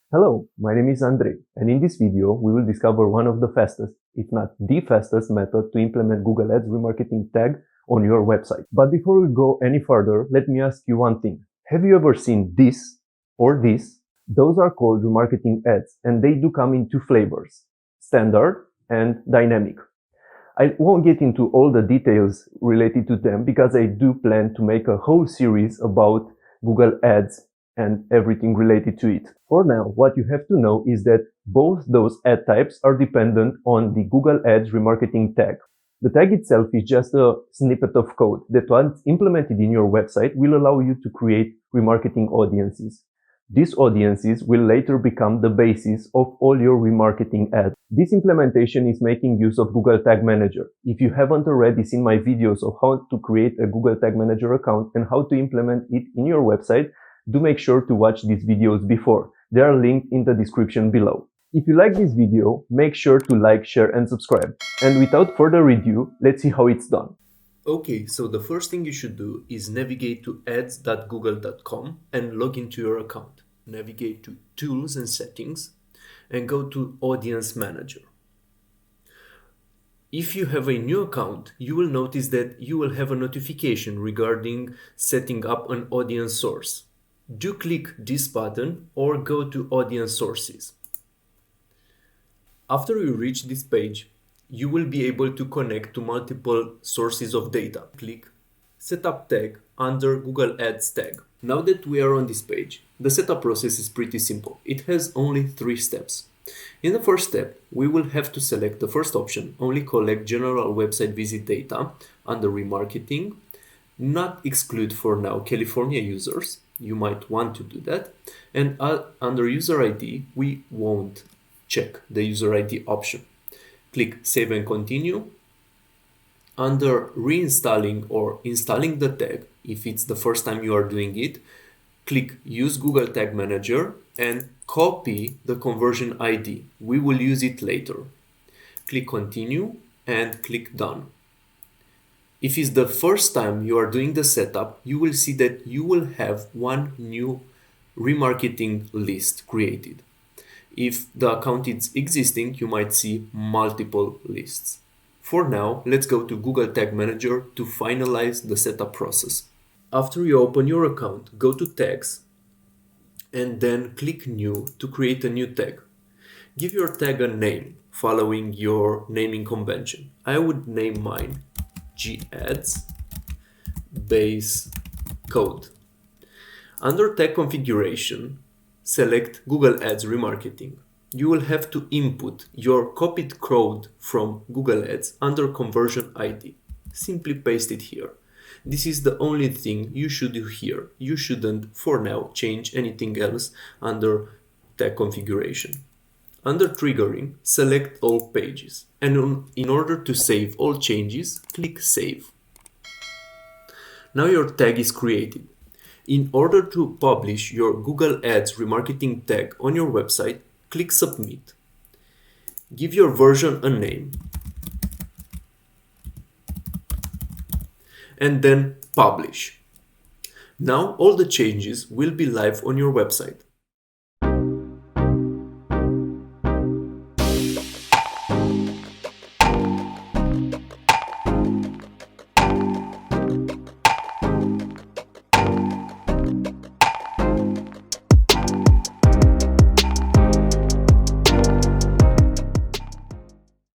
Hello, my name is Andrei, and in this video we will discover one of the fastest, if not the fastest method to implement Google Ads Remarketing tag on your website. But before we go any further, let me ask you one thing. Have you ever seen this or this? Those are called remarketing ads, and they do come in two flavors, standard and dynamic. I won't get into all the details related to them because I do plan to make a whole series about Google Ads and everything related to it. For now, what you have to know is that both those ad types are dependent on the Google Ads Remarketing tag. The tag itself is just a snippet of code that once implemented in your website will allow you to create remarketing audiences. These audiences will later become the basis of all your remarketing ads. This implementation is making use of Google Tag Manager. If you haven't already seen my videos of how to create a Google Tag Manager account and how to implement it in your website, do make sure to watch these videos before. They are linked in the description below. If you like this video, make sure to like, share and subscribe. And without further ado, let's see how it's done. Okay, so the first thing you should do is navigate to ads.google.com and log into your account. Navigate to Tools and Settings and go to Audience Manager. If you have a new account, you will notice that you will have a notification regarding setting up an audience source. Do click this button or go to Audience Sources. After you reach this page, you will be able to connect to multiple sources of data. Click Setup Tag under Google Ads tag. Now that we are on this page, the setup process is pretty simple. It has only 3 steps. In the first step, we will have to select the first option, only collect general website visit data under remarketing, not exclude for now California users. You might want to do that. And under user ID, we won't check the user ID option. Click Save and Continue. Under reinstalling or installing the tag, if it's the first time you are doing it, click Use Google Tag Manager and copy the conversion ID. We will use it later. Click Continue and click Done. If it's the first time you are doing the setup, you will see that you will have one new remarketing list created. If the account is existing, you might see multiple lists. For now, let's go to Google Tag Manager to finalize the setup process. After you open your account, go to Tags and then click New to create a new tag. Give your tag a name following your naming convention. I would name mine G-Ads base code. Under tag configuration, select Google Ads Remarketing. You will have to input your copied code from Google Ads under conversion ID. Simply paste it here. This is the only thing you should do here. You shouldn't, for now, change anything else under tag configuration. Under triggering, select all pages. And in order to save all changes, click Save. Now your tag is created. In order to publish your Google Ads Remarketing tag on your website, click Submit. Give your version a name. And then Publish. Now all the changes will be live on your website.